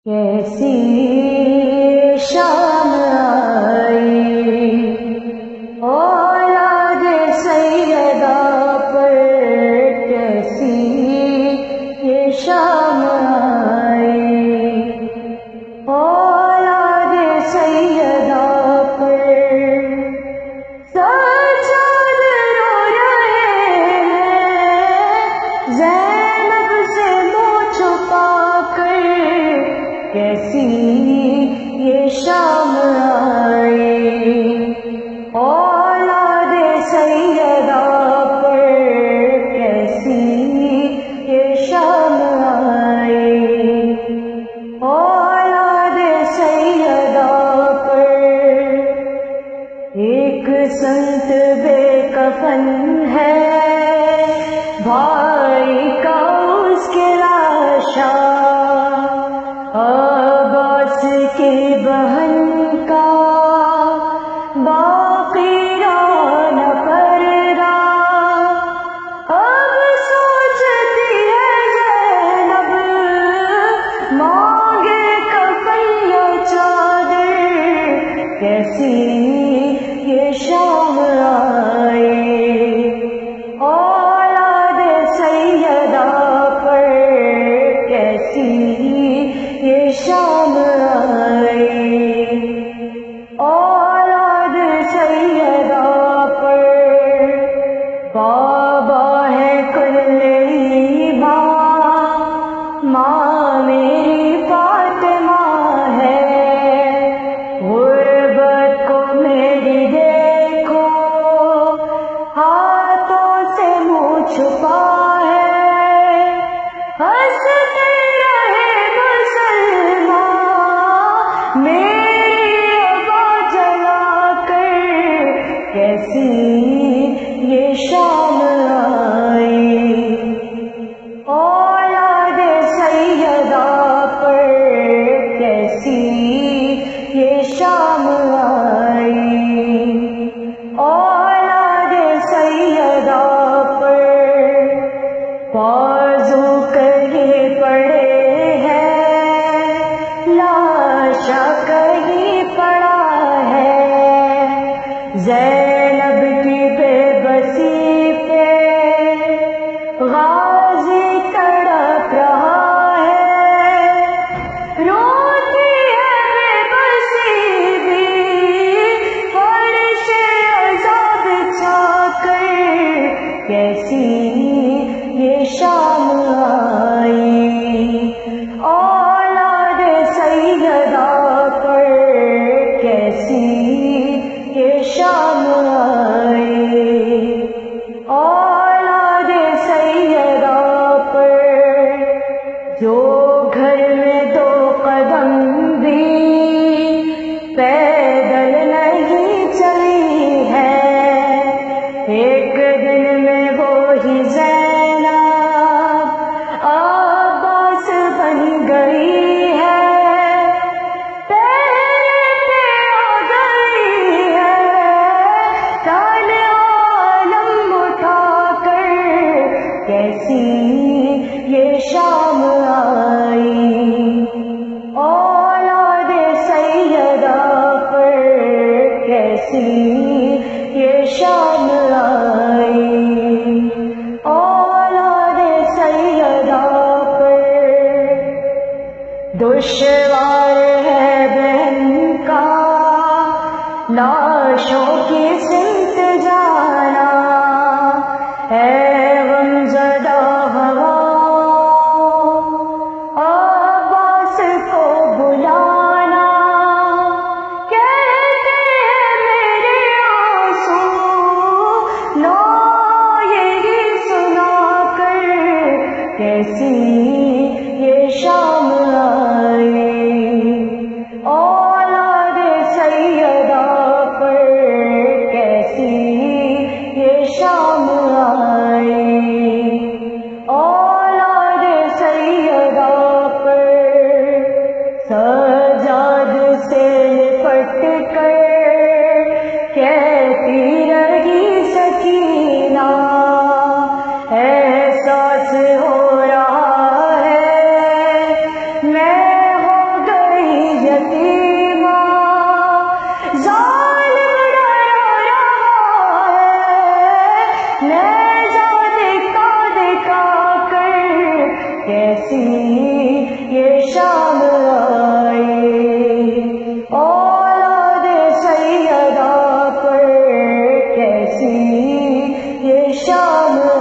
کیسی شام آئی اولاد سیدہ پر، کیسی یہ شام آئی اولاد سیدہ پر۔ سجاد رو رہے ہیں زینب سے منہ چھپا کر، کیسی یہ شام آئی اولاد سیدہ پر، کیسی یہ شام آئی اولاد سیدہ پر۔ ایک سنت بے کفن ہے بھائی کا اس کے لاشا، عباس کی بہن کا باقی نہ پردہ۔ اب سوچتی ہے زینب مانگے کفن یا چادر، کیسی یہ شام آئی اولاد سیدہ پر، کیسی یہ شام آئی اولاد سیدہ پر۔ بابا ہے کلی ماں میری فاطمہ ہے، غربت کو میری دیکھو ہاتھوں سے منہ چھپا ہے، ہنستے رہے مسلمان میری ابا جلا کر، کیسی یہ شام آئی اولاد سیدہ پر، کیسی یہ شام آئی اولاد سیدہ پر۔ بازو کہیں پڑے ہیں لاشا کہیں پڑا ہے، زینب کی بے بسی پہ غازی تڑپ رہا ہے، روتی ہے بے بسی بھی فرش عذاب چھا کر، کیسی یہ شام آئی اولاد سیدہ پر، کیسی یہ شام آئی اولاد سیدہ پر۔ جو گھر میں دو قدم بھی پیدل نہیں چلی ہے، ایک دن میں وہی زینب عباس بن گئی ہے، پہلے پہ آ گئی ہے تن عالم اٹھا کر، کیسی یہ شام آئی اولاد سیدہ پر، کیسی یہ شام آئی اولاد سیدہ پر۔ دشوار ہے بہن کا لاشوں کی سمت جانا، اے غمزدہ ہوا عباس کو بلانا، کہتے ہیں میرے آنسو لو یہی سنا کر، کیسی یہ شام آئی اولاد سیدہ پر، کیسی کیسی یہ شام آئی، اولاد سیدہ پر کیسی یہ شام